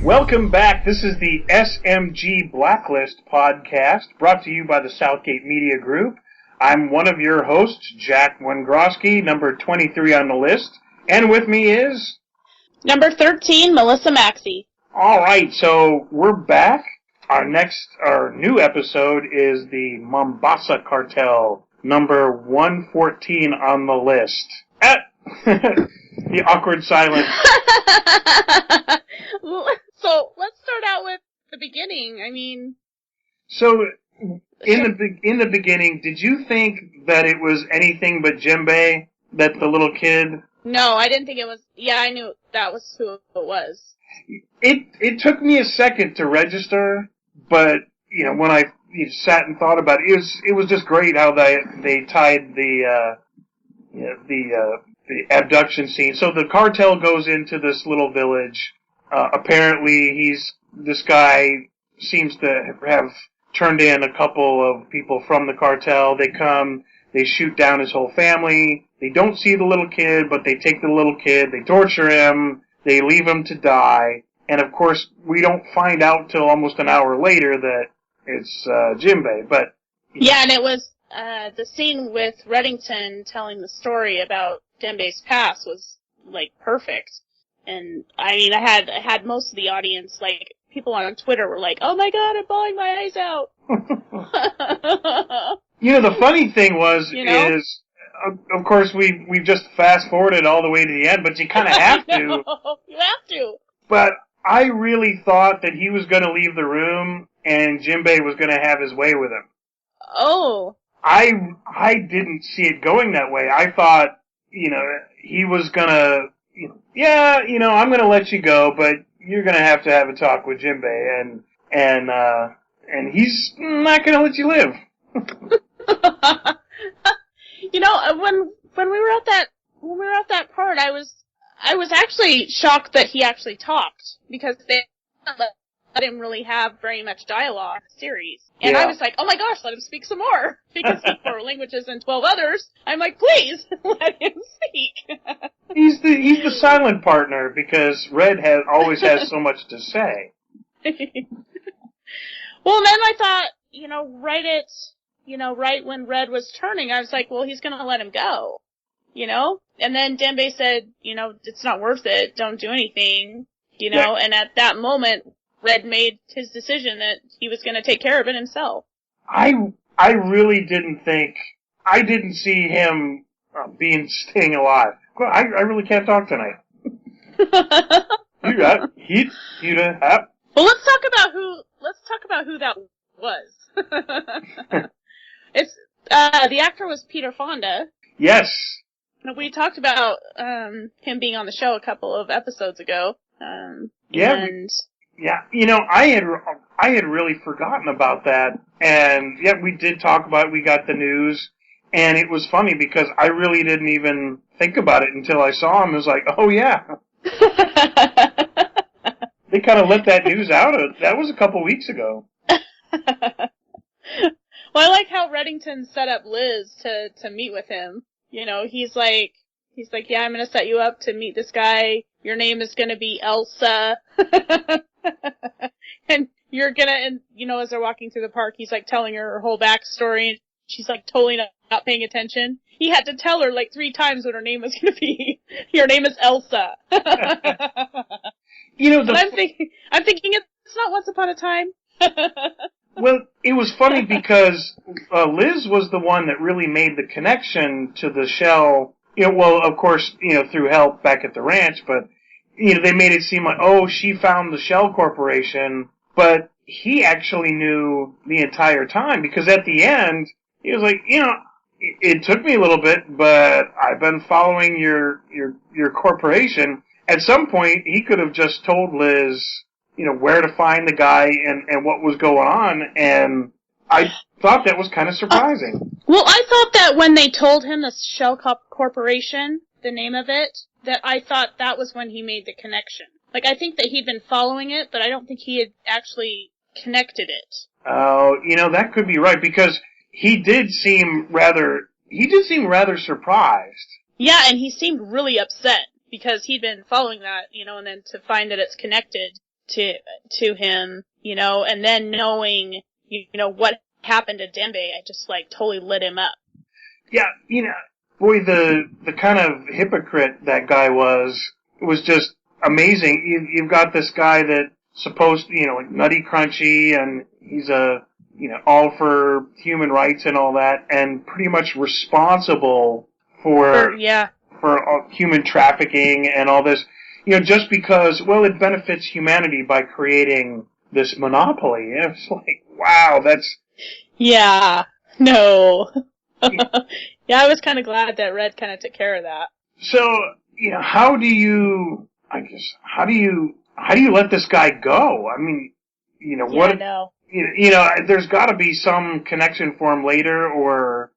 Welcome back. This is the SMG Blacklist podcast, brought to you by the Southgate Media Group. I'm one of your hosts, Jack Wengroski, number 23 on the list. And with me is... Number 13, Melissa Maxey. All right, so we're back. Our new episode is the Mombasa Cartel, number 114 on the list. The awkward silence. So let's start out with the beginning. I mean, so in the beginning, did you think that it was anything but Djembe, that the little kid? No, I didn't think it was. Yeah, I knew that was who it was. It took me a second to register, but you know when I sat and thought about it, it was just great how they tied the abduction scene. So the cartel goes into this little village. Apparently, this guy seems to have turned in a couple of people from the cartel. They come, they shoot down his whole family. They don't see the little kid, but they take the little kid. They torture him. They leave him to die. And of course, we don't find out till almost an hour later that it's Djembe. But yeah, and it was the scene with Reddington telling the story about Djembe's past was like perfect. And I mean, I had most of the audience, like people on Twitter, were like, "Oh my God, I'm bawling my eyes out." The funny thing is, of course, we've just fast forwarded all the way to the end, but you kind of have to. You have to. But I really thought that he was going to leave the room and Djembe was going to have his way with him. Oh. I didn't see it going that way. I thought, he was going to, I'm going to let you go, but you're going to have a talk with Djembe, and he's not going to let you live. When we were at that part, I was actually shocked that he actually talked, because they let him really have very much dialogue in the series. And yeah. I was like, oh my gosh, let him speak some more. Because he 4 languages and 12 others. I'm like, please, let him speak. He's the silent partner, because Red always has so much to say. Well, then I thought, right when Red was turning, I was like, well, he's gonna let him go. And then Djembe said, it's not worth it, don't do anything, Yeah. And at that moment, Red made his decision that he was going to take care of it himself. I really I didn't see him staying alive. I really can't talk tonight. You got heat, Well, let's talk about who that was. It's, the actor was Peter Fonda. Yes. We talked about, him being on the show a couple of episodes ago. Yeah. I had really forgotten about that, and yeah, we did talk about it. We got the news, and it was funny because I really didn't even think about it until I saw him. It was like, oh yeah. They kind of let that news out. That was a couple weeks ago. Well, I like how Reddington set up Liz to meet with him. He's like, yeah, I'm gonna set you up to meet this guy. Your name is gonna be Elsa. And you're gonna, as they're walking through the park, he's like telling her whole backstory, and she's like totally not paying attention. He had to tell her like 3 times what her name was gonna be. Your name is Elsa. I'm thinking it's not Once Upon a Time. Well, it was funny because Liz was the one that really made the connection to the shell. Of course, through help back at the ranch, but they made it seem like, oh, she found the Shell Corporation, but he actually knew the entire time, because at the end, he was like, it took me a little bit, but I've been following your corporation. At some point, he could have just told Liz, where to find the guy and what was going on, and I thought that was kind of surprising. Well, I thought that when they told him the Shell Corporation, the name of it, that I thought that was when he made the connection. Like, I think that he'd been following it, but I don't think he had actually connected it. Oh, that could be right, because he did seem rather surprised. Yeah, and he seemed really upset, because he'd been following that, and then to find that it's connected to him, and then knowing, what happened to Dembe, I just, totally lit him up. Yeah, boy, the kind of hypocrite that guy was just amazing. You've got this guy that supposed, nutty crunchy, and he's all for human rights and all that, and pretty much responsible for human trafficking and all this, just because, it benefits humanity by creating this monopoly. It's like, wow, that's... Yeah, no. Yeah, I was kind of glad that Red kind of took care of that. So, how do you let this guy go? I mean, what... I know. There's got to be some connection for him later, or,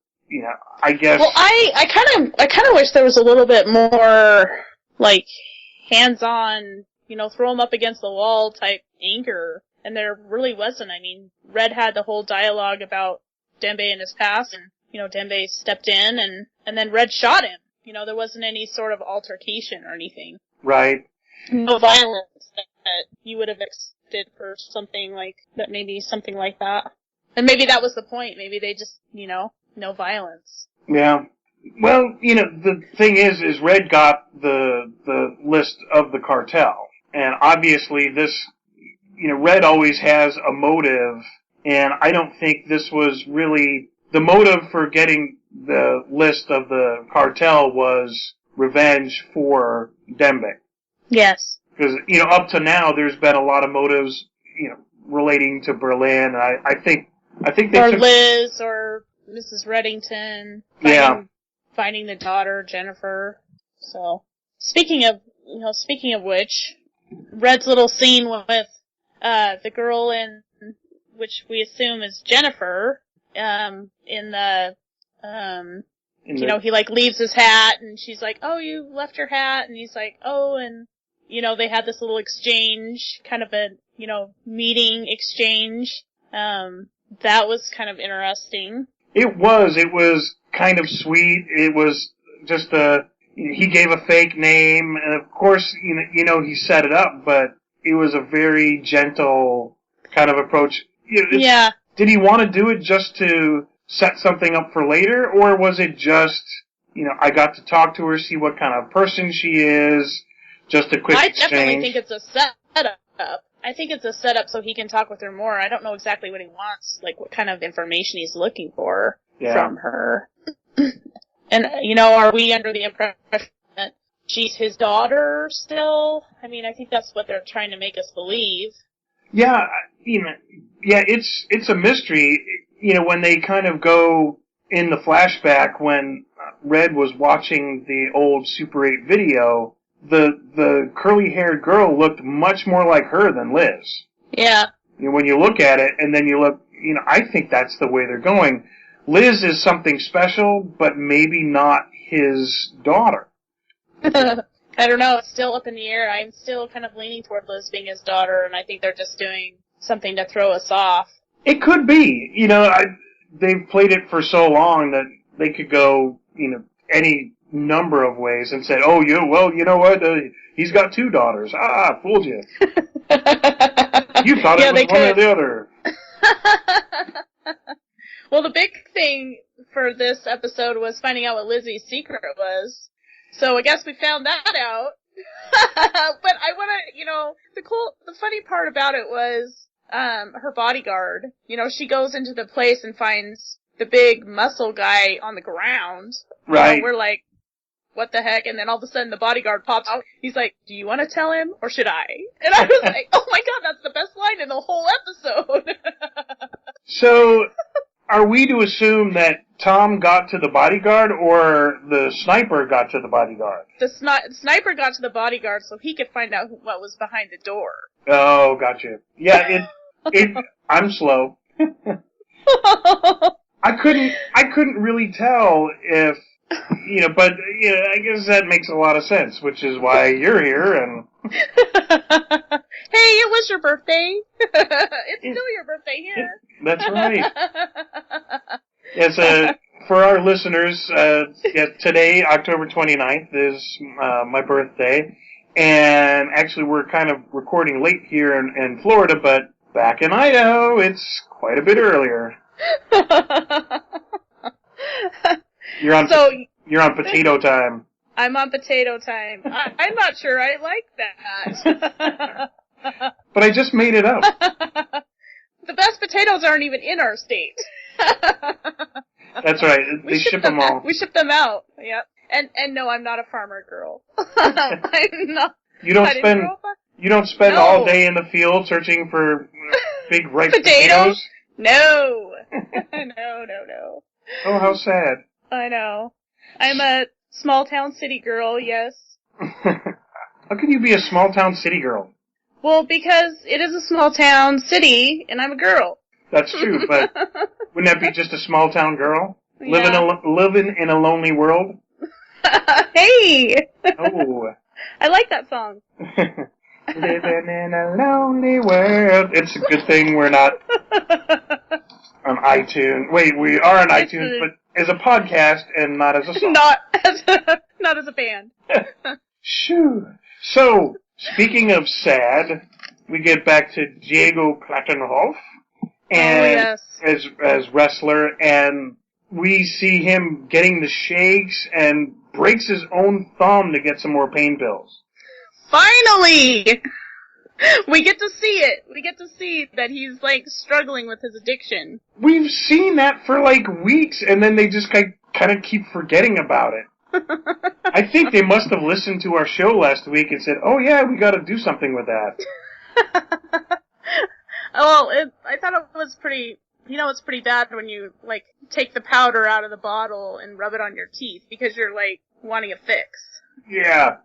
I guess... Well, I kind of wish there was a little bit more, hands-on, throw him up against the wall type anger, and there really wasn't. I mean, Red had the whole dialogue about Dembe and his past, and, Dembe stepped in, and then Red shot him. There wasn't any sort of altercation or anything. Right. No violence that you would have expected for something like that, maybe something like that. And maybe that was the point. Maybe they just, no violence. Yeah. Well, the thing is Red got the list of the cartel. And obviously this, Red always has a motive, and I don't think this was really... The motive for getting the list of the cartel was revenge for Dembe. Yes. Because, up to now, there's been a lot of motives, relating to Berlin. I think they or Liz, or Mrs. Reddington. Finding the daughter, Jennifer. So, speaking of which, Red's little scene with, the girl which we assume is Jennifer, he leaves his hat, and she's like, oh, you left your hat, and he's like, oh, and, they had this little exchange, kind of a, meeting exchange, that was kind of interesting. It was kind of sweet. It was just he gave a fake name, and of course, he set it up, but it was a very gentle kind of approach. Yeah. Did he want to do it just to set something up for later, or was it just, I got to talk to her, see what kind of person she is, just a quick exchange? I definitely think it's a setup. I think it's a setup so he can talk with her more. I don't know exactly what he wants, what kind of information he's looking for from her. And, are we under the impression that she's his daughter still? I mean, I think that's what they're trying to make us believe. Yeah, it's a mystery. When they kind of go in the flashback when Red was watching the old Super 8 video, the curly-haired girl looked much more like her than Liz. Yeah. When you look at it, and then you look, I think that's the way they're going. Liz is something special, but maybe not his daughter. I don't know. It's still up in the air. I'm still kind of leaning toward Liz being his daughter, and I think they're just doing something to throw us off. It could be. They've played it for so long that they could go, any number of ways and said, oh, you know what? He's got two daughters. Ah, fooled you. You thought it was one or the other. Well, the big thing for this episode was finding out what Lizzie's secret was. So I guess we found that out. But I want to, the funny part about it was, her bodyguard. She goes into the place and finds the big muscle guy on the ground. Right. We're like, what the heck? And then all of a sudden the bodyguard pops out. He's like, do you want to tell him or should I? And I was like, oh my god, that's the best line in the whole episode. So, are we to assume that Tom got to the bodyguard or the sniper got to the bodyguard? The sniper got to the bodyguard so he could find out what was behind the door. Oh, gotcha. Yeah, I'm slow. I couldn't really tell if, but I guess that makes a lot of sense, which is why you're here and... Hey, it was your birthday. It's still your birthday here. That's right. Yes, for our listeners, today, October 29th, is my birthday. And actually, we're kind of recording late here in Florida, but back in Idaho, it's quite a bit earlier. You're on potato time. I'm on potato time. I'm not sure I like that. But I just made it up. The best potatoes aren't even in our state. That's right. They ship them all. We ship them out. Yep. And no, I'm not a farmer girl. I'm not. You don't spend No. all day in the field searching for big ripe potatoes? No. No. Oh, how sad. I know. I'm a small town city girl, yes. How can you be a small town city girl? Well, because it is a small town city, and I'm a girl. That's true, but wouldn't that be just a small town girl? Yeah. Living in a lonely world? Hey! Oh. I like that song. Living in a lonely world. It's a good thing we're not on iTunes. Wait, we are on iTunes, but as a podcast and not as a song. Not as a band. Shoo. So, speaking of sad, we get back to Diego Plattenhoff and as wrestler, and we see him getting the shakes and breaks his own thumb to get some more pain pills. Finally! We get to see it. We get to see that he's, struggling with his addiction. We've seen that for, weeks, and then they just kind of keep forgetting about it. I think they must have listened to our show last week and said, oh yeah, we gotta do something with that. Well, I thought it was pretty, it's pretty bad when you, take the powder out of the bottle and rub it on your teeth because you're, wanting a fix. Yeah.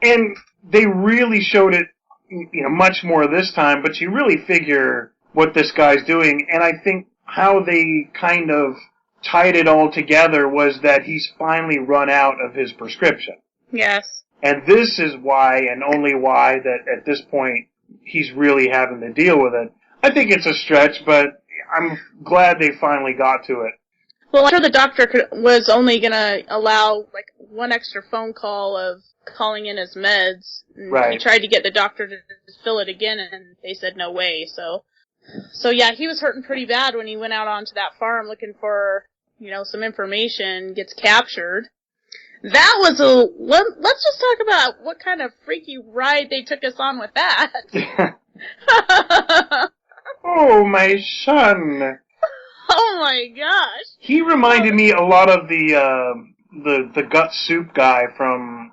And they really showed it, much more this time, but you really figure what this guy's doing, and I think how they kind of tied it all together was that he's finally run out of his prescription. Yes. And this is why, and only why, that at this point, he's really having to deal with it. I think it's a stretch, but I'm glad they finally got to it. Well, I'm sure the doctor was only going to allow, one extra phone call of calling in his meds. And right. He tried to get the doctor to fill it again, and they said no way. So yeah, he was hurting pretty bad when he went out onto that farm looking for, some information, gets captured. That was let's just talk about what kind of freaky ride they took us on with that. Oh, my son. Oh my gosh. He reminded me a lot of the gut soup guy from,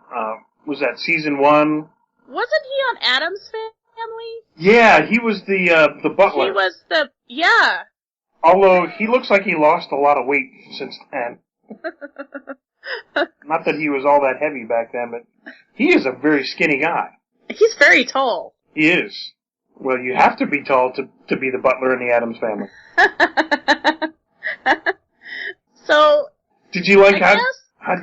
was that season 1? Wasn't he on Addams Family? Yeah, he was the butler. He was yeah. Although, he looks like he lost a lot of weight since then. Not that he was all that heavy back then, but he is a very skinny guy. He's very tall. He is. Well, you have to be tall to be the butler in the Addams Family. So, did you like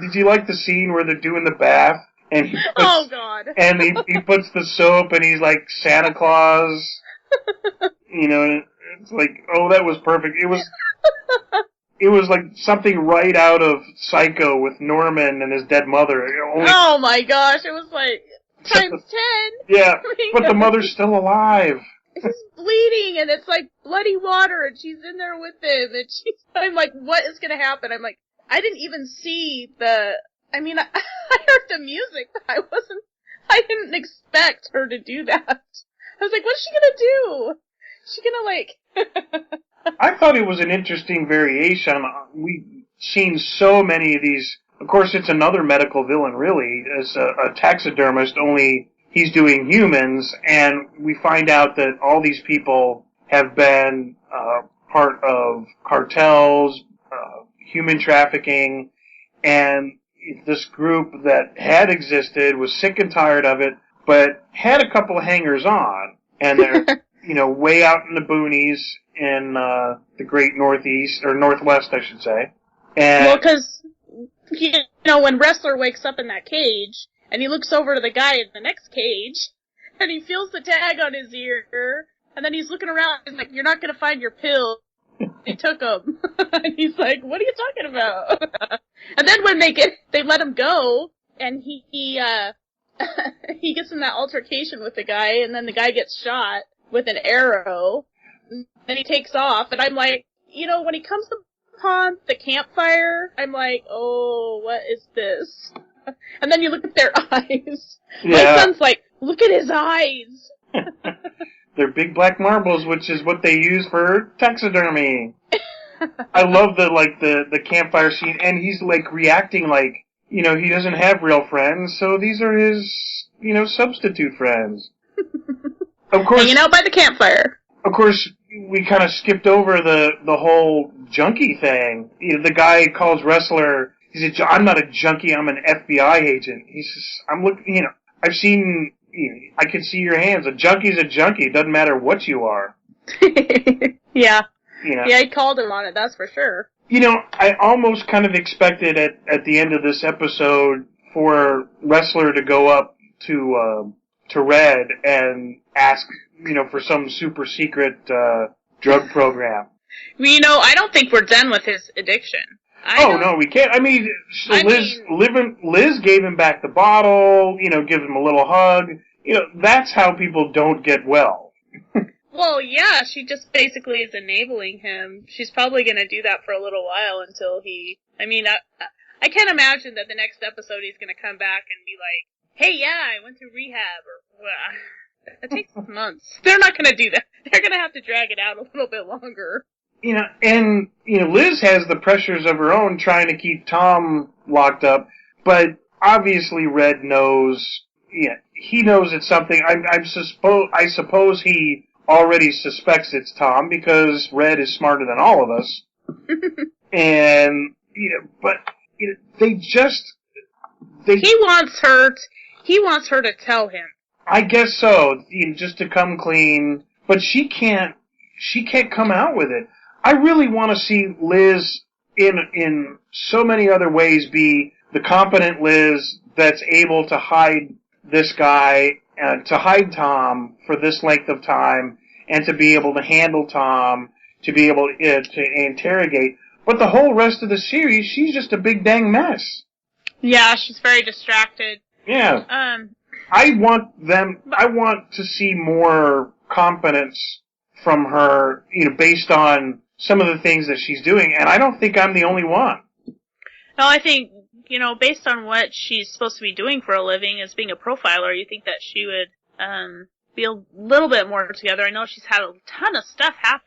did you like the scene where they're doing the bath and oh God! And he puts the soap and he's like Santa Claus, and it's like, oh, that was perfect. It was like something right out of Psycho with Norman and his dead mother. Oh my gosh! It was like times 10. Yeah, but the mother's still alive. She's bleeding, and it's like bloody water, and she's in there with him, and I'm like, what is gonna happen? I'm like, I didn't even see I heard the music, but I didn't expect her to do that. I was like, what's she gonna do? She gonna I thought it was an interesting variation. We've seen so many of these. Of course, it's another medical villain, really, as a taxidermist, only he's doing humans, and we find out that all these people have been part of cartels, human trafficking, and this group that had existed was sick and tired of it, but had a couple of hangers-on, and they're, way out in the boonies in the great northeast, or northwest, I should say. And well, because, when Wrestler wakes up in that cage, and he looks over to the guy in the next cage, and he feels the tag on his ear, and then he's looking around, and he's like, you're not gonna find your pill. They took him. And he's like, what are you talking about? And then when they let him go, and he he gets in that altercation with the guy, and then the guy gets shot with an arrow, and then he takes off, and I'm like, when he comes upon the campfire, I'm like, oh, what is this? And then you look at their eyes. Yeah. My son's like, look at his eyes. They're big black marbles, which is what they use for taxidermy. I love the campfire scene, and he's reacting like, he doesn't have real friends, so these are his, substitute friends. Of course, hanging out by the campfire. Of course, we kind of skipped over the whole junkie thing. The guy calls Wrestler. He said, "I'm not a junkie. I'm an FBI agent." He says, "I'm looking. I've seen. I can see your hands. A junkie's a junkie. It doesn't matter what you are." Yeah. Yeah, he called him on it. That's for sure. I almost kind of expected at the end of this episode for Wrestler to go up to Red and ask, for some super secret drug program. Well, I don't think we're done with his addiction. No, we can't. Liz gave him back the bottle, gives him a little hug. That's how people don't get well. Well, yeah, she just basically is enabling him. She's probably going to do that for a little while until he... I can't imagine that the next episode he's going to come back and be like, hey, yeah, I went through rehab, or... Well, it takes months. They're not going to do that. They're going to have to drag it out a little bit longer. Liz has the pressures of her own trying to keep Tom locked up, but obviously Red knows, he knows it's something. I suppose he already suspects it's Tom because Red is smarter than all of us. And, they just... He wants her to tell him. I guess so, just to come clean, but she can't come out with it. I really want to see Liz in so many other ways be the competent Liz that's able to hide this guy, to hide Tom for this length of time, and to be able to handle Tom, to be able to interrogate. But the whole rest of the series, she's just a big dang mess. Yeah, she's very distracted. Yeah. I want to see more competence from her, based on some of the things that she's doing, and I don't think I'm the only one. No, I think, based on what she's supposed to be doing for a living as being a profiler, you think that she would be a little bit more together. I know she's had a ton of stuff happen,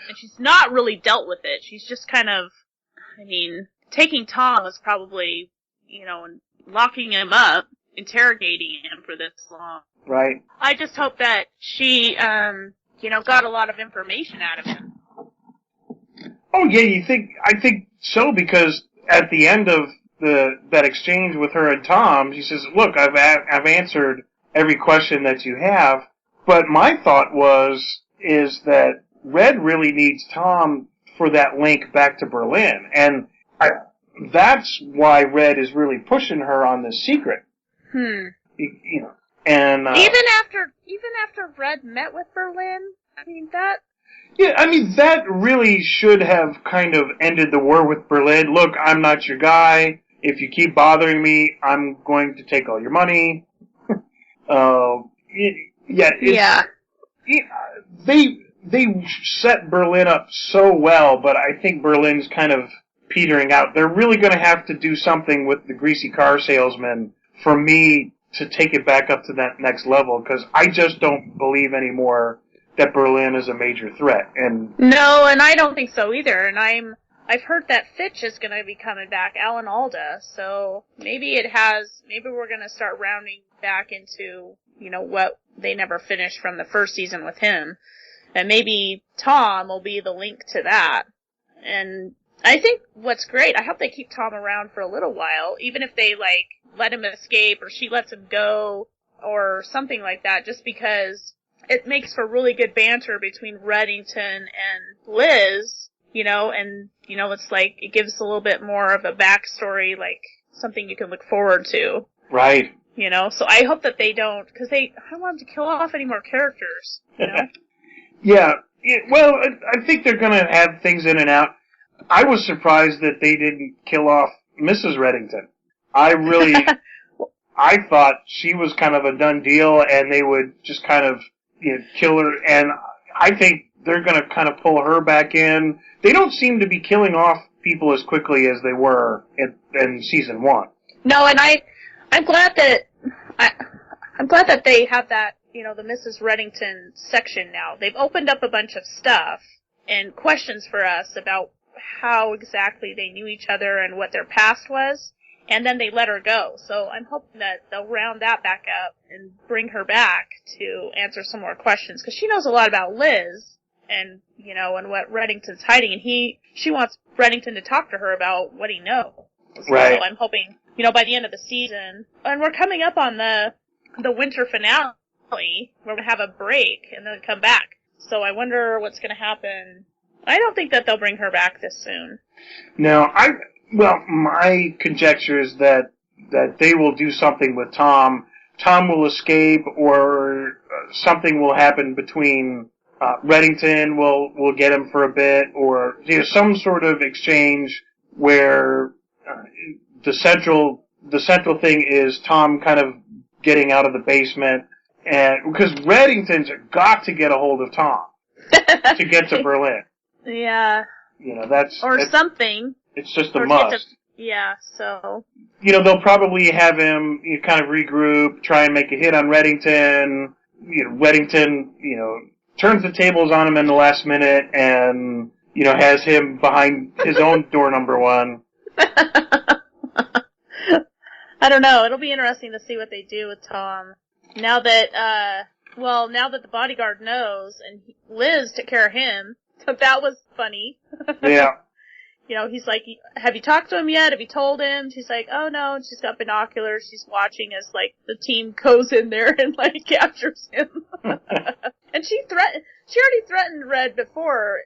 and she's not really dealt with it. She's just kind of, taking Tom was probably, locking him up, interrogating him for this long. Right. I just hope that she, got a lot of information out of him. Oh yeah, I think so, because at the end of that exchange with her and Tom, she says, "Look, I've answered every question that you have." But my thought is that Red really needs Tom for that link back to Berlin, and that's why Red is really pushing her on this secret. And even after Red met with Berlin, that. Yeah, that really should have kind of ended the war with Berlin. Look, I'm not your guy. If you keep bothering me, I'm going to take all your money. They set Berlin up so well, but I think Berlin's kind of petering out. They're really going to have to do something with the greasy car salesman for me to take it back up to that next level, because I just don't believe anymore that Berlin is a major threat. No, and I don't think so either. And I've heard that Fitch is going to be coming back, Alan Alda. So maybe we're going to start rounding back into, what they never finished from the first season with him. And maybe Tom will be the link to that. And I think what's great, I hope they keep Tom around for a little while, even if they, let him escape or she lets him go or something like that, just because it makes for really good banter between Reddington and Liz, and, it's it gives a little bit more of a backstory, something you can look forward to. Right. So I hope that they don't, because I don't want them to kill off any more characters, Yeah. Well, I think they're going to have things in and out. I was surprised that they didn't kill off Mrs. Reddington. I I thought she was kind of a done deal, and they would just kind of kill her. And I think they're going to kind of pull her back in. They don't seem to be killing off people as quickly as they were in season 1. No, and I'm glad that they have that, the Mrs. Reddington section now. They've opened up a bunch of stuff and questions for us about how exactly they knew each other and what their past was, and then they let her go. So I'm hoping that they'll round that back up and bring her back to answer some more questions, because she knows a lot about Liz and, and what Reddington's hiding, and she wants Reddington to talk to her about what he knows. Right. So I'm hoping, by the end of the season, and we're coming up on the winter finale, where we have a break and then come back. So I wonder what's going to happen. I don't think that they'll bring her back this soon. No, my conjecture is that they will do something with Tom. Tom will escape, or something will happen between Reddington will get him for a bit, or some sort of exchange where the central thing is Tom kind of getting out of the basement, and because Reddington's got to get a hold of Tom to get to Berlin. Yeah. That's something. It's just a must. So. They'll probably have him kind of regroup, try and make a hit on Reddington. Reddington, turns the tables on him in the last minute and, has him behind his own door number 1. I don't know. It'll be interesting to see what they do with Tom. Now that the bodyguard knows and Liz took care of him, so that was funny. Yeah. He's like, have you talked to him yet? Have you told him? She's like, oh no, and she's got binoculars. She's watching as, the team goes in there and, captures him. And she already threatened Red before,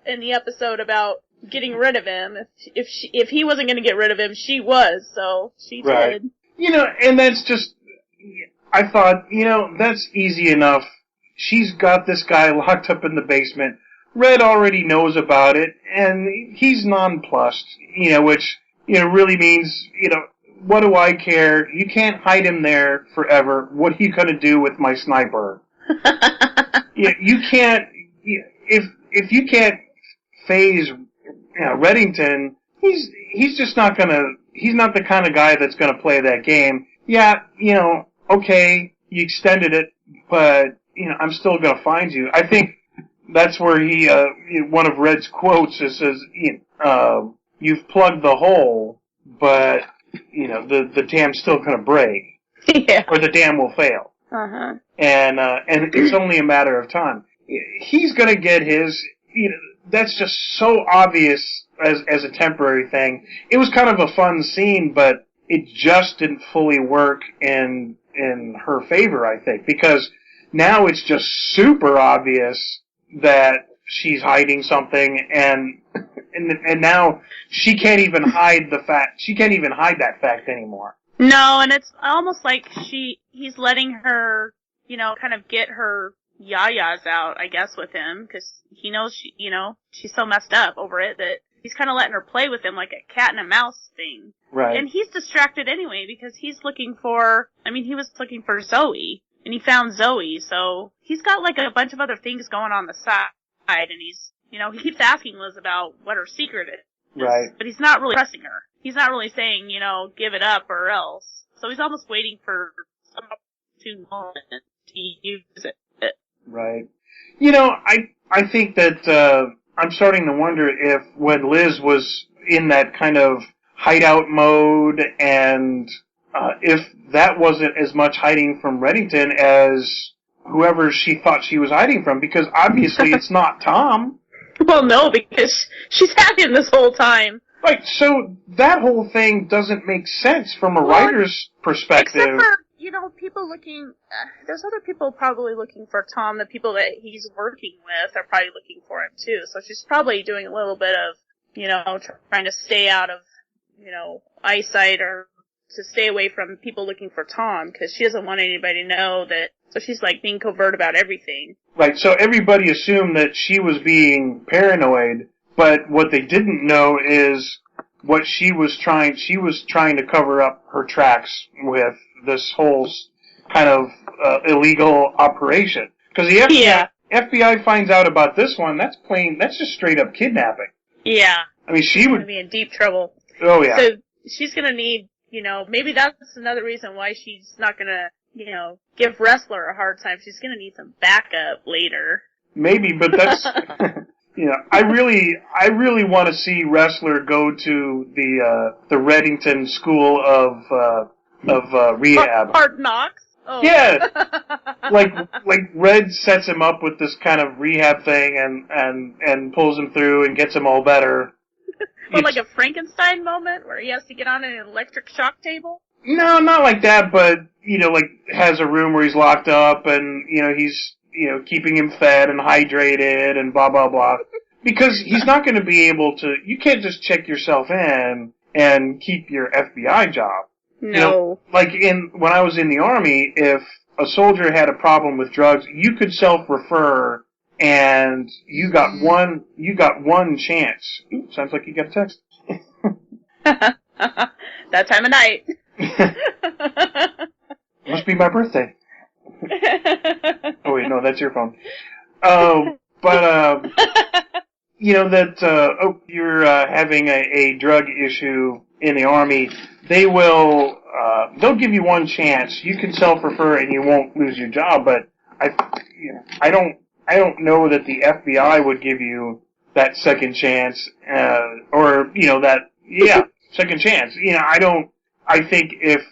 in the episode about getting rid of him. If he wasn't going to get rid of him, she was, so she right. did. And that's just, I thought, that's easy enough. She's got this guy locked up in the basement. Red already knows about it, and he's nonplussed, which, really means, what do I care? You can't hide him there forever. What are you going to do with my sniper? You can't, if you can't phase, Reddington, he's just not he's not the kind of guy that's gonna play that game. Yeah, okay, you extended it, but, I'm still gonna find you. I think that's where one of Red's quotes says, you've plugged the hole, but, the dam's still gonna break. Yeah. Or the dam will fail. Uh-huh. And it's only a matter of time. He's gonna get his, that's just so obvious as a temporary thing. It was kind of a fun scene, but it just didn't fully work in her favor, I think, because now it's just super obvious that she's hiding something, and now she can't even hide the fact. She can't even hide that fact anymore. No, and it's almost like he's letting her, kind of get her yayas out, I guess, with him, because he knows she's so messed up over it that he's kind of letting her play with him like a cat and a mouse thing. Right. And he's distracted anyway because he was looking for Zoe, and he found Zoe, so he's got a bunch of other things going on the side, and he's, he keeps asking Liz about what her secret is. Right. But he's not really pressing her. He's not really saying, give it up or else. So he's almost waiting for some opportune moment to use it. Right. I think that, I'm starting to wonder if when Liz was in that kind of hideout mode, and if that wasn't as much hiding from Reddington as whoever she thought she was hiding from, because obviously it's not Tom. Well, no, because she's had him this whole time. Right, so that whole thing doesn't make sense from a writer's perspective. Except for, people looking, there's other people probably looking for Tom. The people that he's working with are probably looking for him too. So she's probably doing a little bit of, trying to stay out of, eyesight, or to stay away from people looking for Tom, because she doesn't want anybody to know that. So she's being covert about everything. Right, so everybody assumed that she was being paranoid, but what they didn't know is what she was trying to cover up her tracks with this whole kind of illegal operation. Because the FBI finds out about this one, that's just straight up kidnapping. Yeah. I mean, she's going to be in deep trouble. Oh, yeah. So she's going to need, maybe that's another reason why she's not going to, give Wrestler a hard time. She's going to need some backup later. Maybe, but that's, I really want to see Wrestler go to the Reddington School of Rehab. Hard Knocks? Oh. Yeah. like Red sets him up with this kind of rehab thing and pulls him through and gets him all better. Or like a Frankenstein moment where he has to get on an electric shock table? No, not like that, but, has a room where he's locked up and, he's, keeping him fed and hydrated and blah, blah, blah. Because he's not going to be able to, you can't just check yourself in and keep your FBI job. No. Like when I was in the Army, if a soldier had a problem with drugs, you could self-refer and you got one chance. Ooh, sounds like you got a text. That time of night. Must be my birthday. Oh wait, no, that's your phone. But you're having a drug issue in the Army, they'll give you one chance. You can self-refer and you won't lose your job, but I don't know that the FBI would give you that second chance, second chance. I think if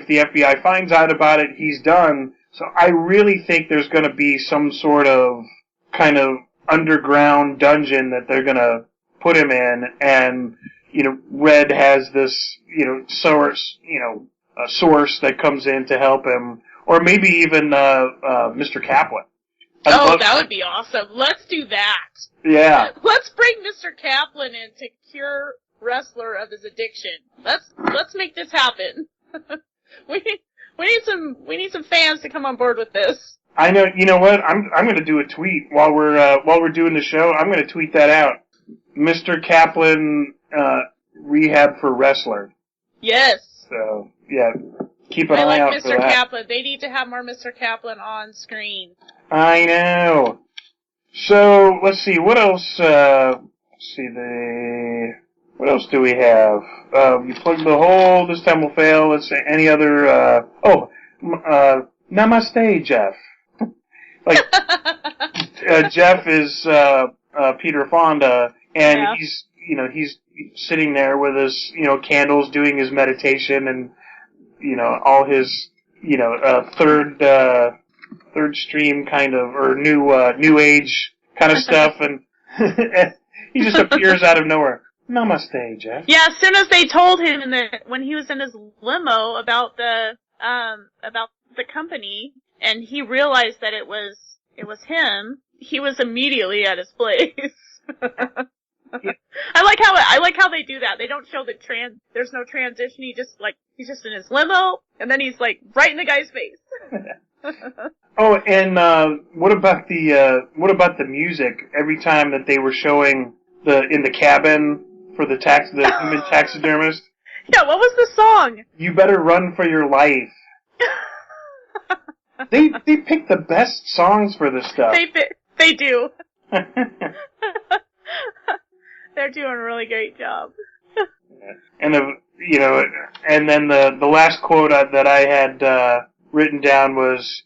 the FBI finds out about it, he's done. So I really think there's going to be some sort of kind of underground dungeon that they're going to put him in, and Red has this source, a source that comes in to help him, or maybe even Mr. Kaplan. That would be awesome. Let's do that. Yeah. Let's bring Mr. Kaplan in to cure Wrestler of his addiction. Let's make this happen. we need some fans to come on board with this. I know. You know what? I'm going to do a tweet while we're doing the show. I'm going to tweet that out. Mr. Kaplan rehab for Wrestler. Yes. So yeah, keep an eye out for that. I like Mr. Kaplan. They need to have more Mr. Kaplan on screen. I know. So let's see. What else? What else do we have? You plugged the hole. This time will fail. Let's see. Any other? Namaste, Jeff. Like Jeff is Peter Fonda, and he's sitting there with his candles, doing his meditation, and all his third stream kind of, or new age kind of stuff, and he just appears out of nowhere. Namaste, Jeff. Yeah, as soon as they told him when he was in his limo about the company, and he realized that it was him, he was immediately at his place. Yeah. I like how they do that. They don't show there's no transition. He's just in his limo, and then he's like right in the guy's face. Oh, and what about the music? Every time that they were showing in the cabin for the human taxidermist. Yeah, what was the song? You better run for your life. They pick the best songs for this stuff. They do. They're doing a really great job. And and then the last quote that I had written down was,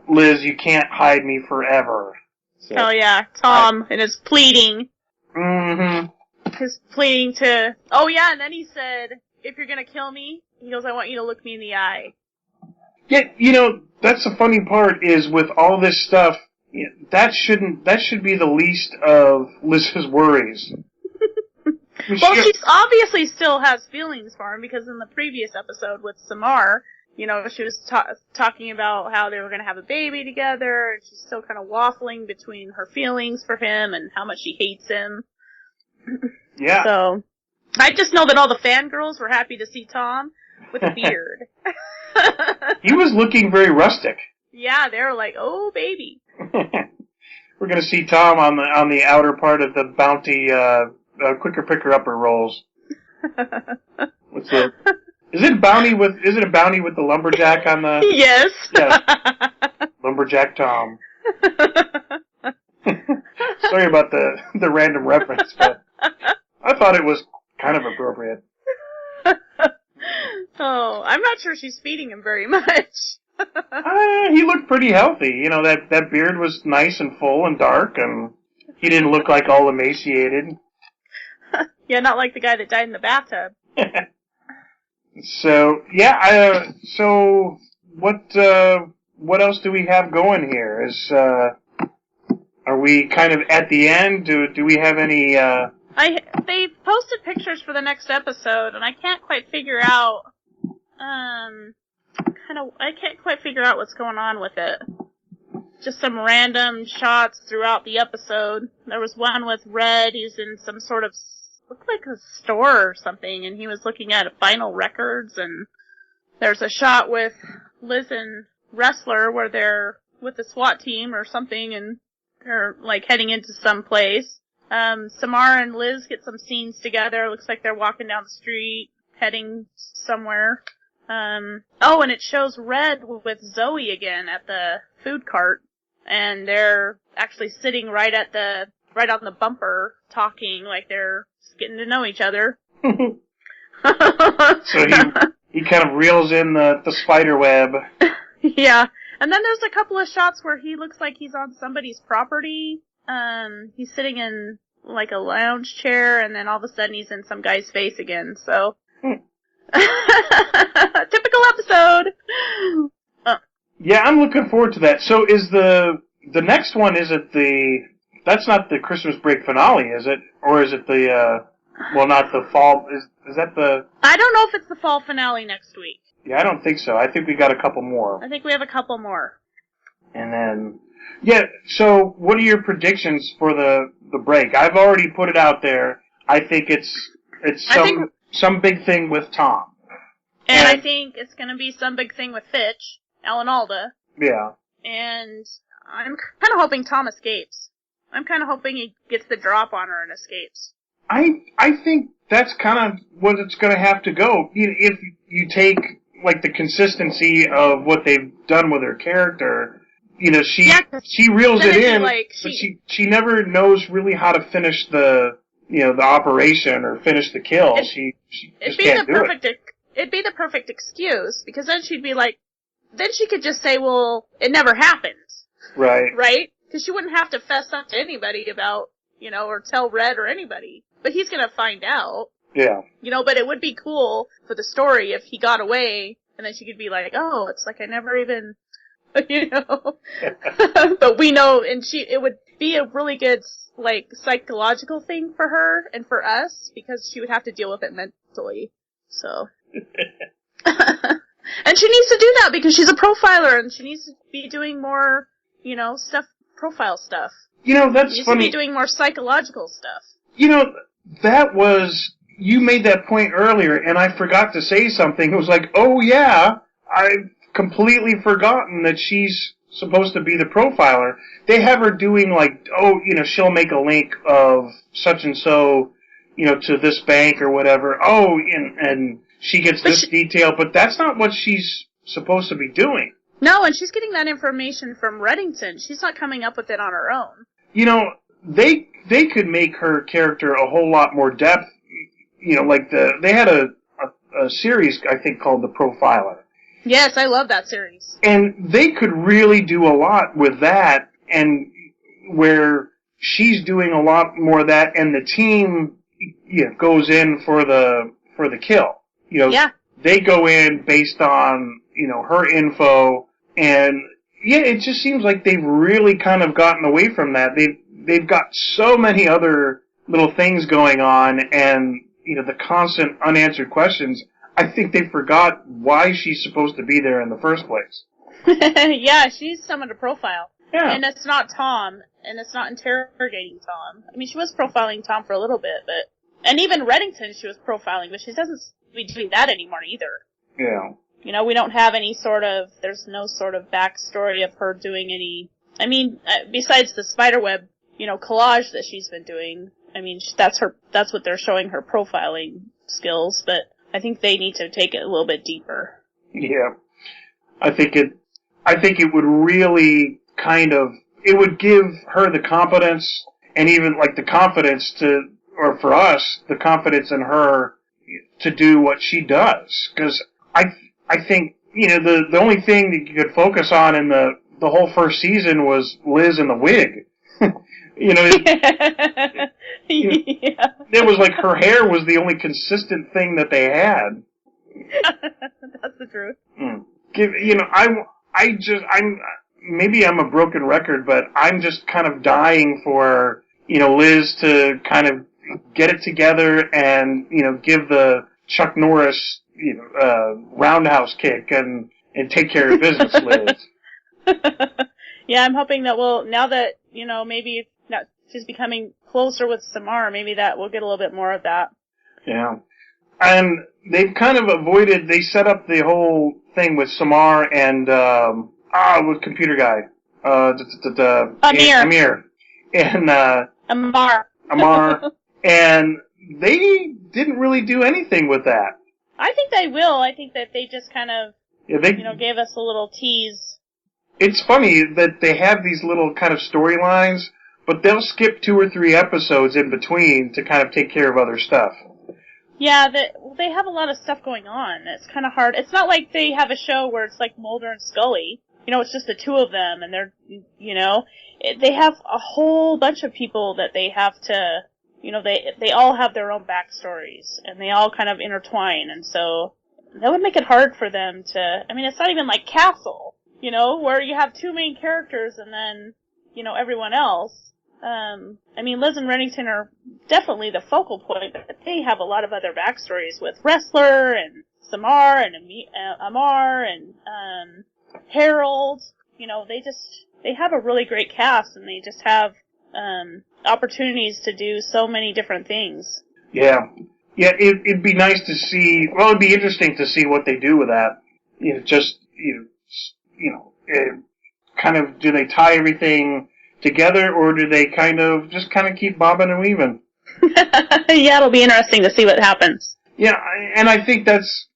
"Liz, you can't hide me forever." So, oh yeah, Tom and his pleading. Mm-hmm. His pleading to. Oh yeah, and then he said, "If you're gonna kill me," he goes, "I want you to look me in the eye." Yeah, that's the funny part is with all this stuff, that should be the least of Liz's worries. Well, she obviously still has feelings for him, because in the previous episode with Samar, she was talking about how they were going to have a baby together, and she's still kind of waffling between her feelings for him and how much she hates him. Yeah. So, I just know that all the fangirls were happy to see Tom with a beard. He was looking very rustic. Yeah, they were like, "Oh, baby." We're going to see Tom on the outer part of the bounty quicker picker upper rolls. What's the? Is it a bounty with the lumberjack on the? Yes. Yes. Lumberjack Tom. Sorry about the random reference, but I thought it was kind of appropriate. Oh, I'm not sure she's feeding him very much. He looked pretty healthy. You know, that beard was nice and full and dark, and he didn't look like all emaciated. Yeah, not like the guy that died in the bathtub. So, yeah, so what else do we have going here? Are we kind of at the end? Do we have any, They posted pictures for the next episode, and I can't quite figure out, I can't quite figure out what's going on with it. Just some random shots throughout the episode. There was one with Red, he's in some sort of, looked like a store or something, and he was looking at vinyl records, and there's a shot with Liz and Wrestler where they're with the SWAT team or something, and they're, like, heading into some place. Samara and Liz get some scenes together. Looks like they're walking down the street, heading somewhere. And it shows Red with Zoe again at the food cart, and they're actually sitting right on the bumper, talking like they're getting to know each other. So he kind of reels in the spider web. Yeah. And then there's a couple of shots where he looks like he's on somebody's property. He's sitting in like a lounge chair, and then all of a sudden he's in some guy's face again, so. Typical episode! Yeah, I'm looking forward to that. So is the next one, that's not the Christmas break finale, is it? Or is it not the fall, is that the... I don't know if it's the fall finale next week. Yeah, I don't think so. I think we got a couple more. I think we have a couple more. And then, yeah, so what are your predictions for the break? I've already put it out there. I think it's some big thing with Tom. And I think it's going to be some big thing with Fitch, Alan Alda. Yeah. And I'm kind of hoping Tom escapes. I'm kind of hoping he gets the drop on her and escapes. I think that's kind of what it's going to have to go. If you take, like, the consistency of what they've done with her character, she reels it in, but she never knows really how to finish the operation or finish the kill. She just can't do it. It'd be the perfect excuse, because then she'd be like, then she could just say, well, it never happened. Right. Right? Because she wouldn't have to fess up to anybody about, or tell Red or anybody. But he's gonna find out. Yeah. But it would be cool for the story if he got away, and then she could be like, oh, it's like I never even, But we know, and it would be a really good, like, psychological thing for her and for us, because she would have to deal with it mentally. So. And she needs to do that because she's a profiler, and she needs to be doing more, profile stuff. That's she needs funny. To be doing more psychological stuff. You made that point earlier, and I forgot to say something. It was like, oh yeah, I've completely forgotten that she's supposed to be the profiler. They have her doing like, she'll make a link of such and so, to this bank or whatever. Oh, and she gets this detail, but that's not what she's supposed to be doing. No, and she's getting that information from Reddington. She's not coming up with it on her own. They could make her character a whole lot more depth. They had a series, I think, called The Profiler. Yes, I love that series. And they could really do a lot with that, and where she's doing a lot more of that, and the team goes in for the kill. They go in based on, her info, and it just seems like they've really kind of gotten away from that. They've got so many other little things going on, and, the constant unanswered questions. I think they forgot why she's supposed to be there in the first place. Yeah, she's someone to profile. Yeah. And it's not Tom, and it's not interrogating Tom. I mean, she was profiling Tom for a little bit, and even Reddington she was profiling, but she doesn't be doing that anymore either. Yeah. We don't have there's no sort of backstory of her doing any, besides the spiderweb, collage that she's been doing. I mean, that's what they're showing her profiling skills, but I think they need to take it a little bit deeper. Yeah. I think it would really it would give her the competence, and even like the confidence or for us, the confidence in her to do what she does. Because I think, the only thing that you could focus on in the whole first season was Liz in the wig. It was like her hair was the only consistent thing that they had. That's the truth. Maybe I'm a broken record, but I'm just kind of dying for, Liz to kind of get it together and, give the Chuck Norris, roundhouse kick and take care of business, Liz. Yeah, I'm hoping that now that, maybe she's becoming closer with Samar, maybe that we'll get a little bit more of that. Yeah. And they've kind of they set up the whole thing with Samar and, with computer guy. Amir. And, Amar. And they didn't really do anything with that. I think they will. I think that they just kind of, gave us a little tease. It's funny that they have these little kind of storylines, but they'll skip 2 or 3 episodes in between to kind of take care of other stuff. Yeah, they have a lot of stuff going on. It's kind of hard. It's not like they have a show where it's like Mulder and Scully. It's just the two of them, and they're, they have a whole bunch of people that they have to, they all have their own backstories, and they all kind of intertwine, and so that would make it hard for them to, it's not even like Castle, where you have 2 main characters and then, everyone else. Liz and Reddington are definitely the focal point, but they have a lot of other backstories with Wrestler and Samar and Amar and Harold. They have a really great cast, and they just have opportunities to do so many different things. Yeah. Yeah, it'd be nice to see, it'd be interesting to see what they do with that. Do they tie everything together, or do they kind of keep bobbing and weaving? Yeah, it'll be interesting to see what happens. Yeah, and I think that's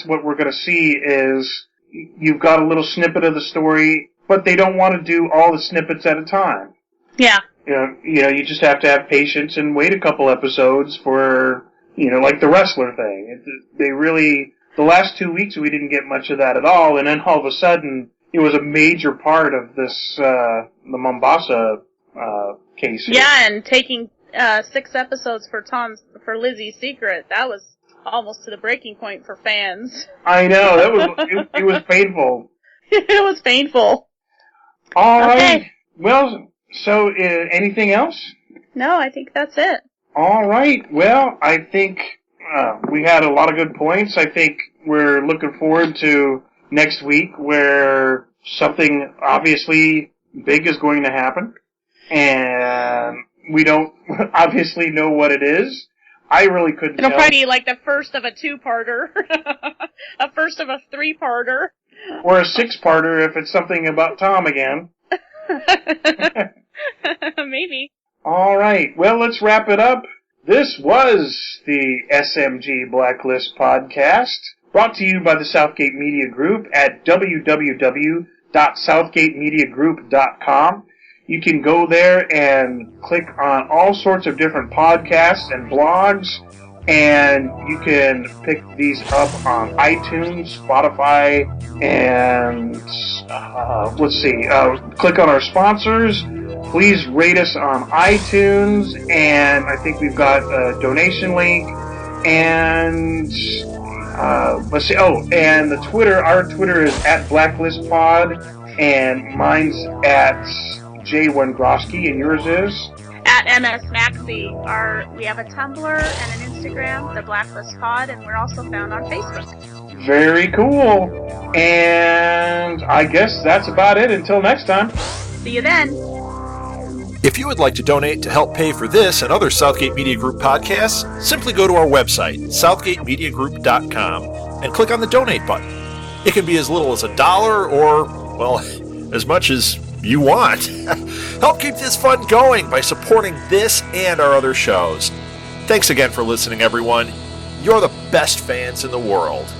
what we're going to see is you've got a little snippet of the story, but they don't want to do all the snippets at a time. Yeah. You just have to have patience and wait a couple episodes for, like the Wrestler thing. The last 2 weeks we didn't get much of that at all, and then all of a sudden it was a major part of this, the Mombasa, case. Yeah, and taking, 6 episodes for Lizzie's Secret, that was almost to the breaking point for fans. I know, it was painful. It was painful. All right. Well, so, anything else? No, I think that's it. All right. Well, I think we had a lot of good points. I think we're looking forward to next week where something obviously big is going to happen. And we don't obviously know what it is. I really couldn't tell. It'll probably be like the first of a 2-parter. A first of a 3-parter. Or a 6-parter if it's something about Tom again. Maybe. All right. Well, let's wrap it up. This was the SMG Blacklist podcast, brought to you by the Southgate Media Group at www.southgatemediagroup.com. You can go there and click on all sorts of different podcasts and blogs, and you can pick these up on iTunes, Spotify, and click on our sponsors. Please rate us on iTunes, and I think we've got a donation link, and and the Twitter, our Twitter is at BlacklistPod, and mine's at J1 Grosky, and yours is? At MS Maxey. We have a Tumblr and an Instagram, the Blacklist Pod, and we're also found on Facebook. Very cool. And I guess that's about it. Until next time. See you then. If you would like to donate to help pay for this and other Southgate Media Group podcasts, simply go to our website, southgatemediagroup.com, and click on the donate button. It can be as little as $1 or, well, as much as you want. Help keep this fun going by supporting this and our other shows. Thanks again for listening, everyone. You're the best fans in the world.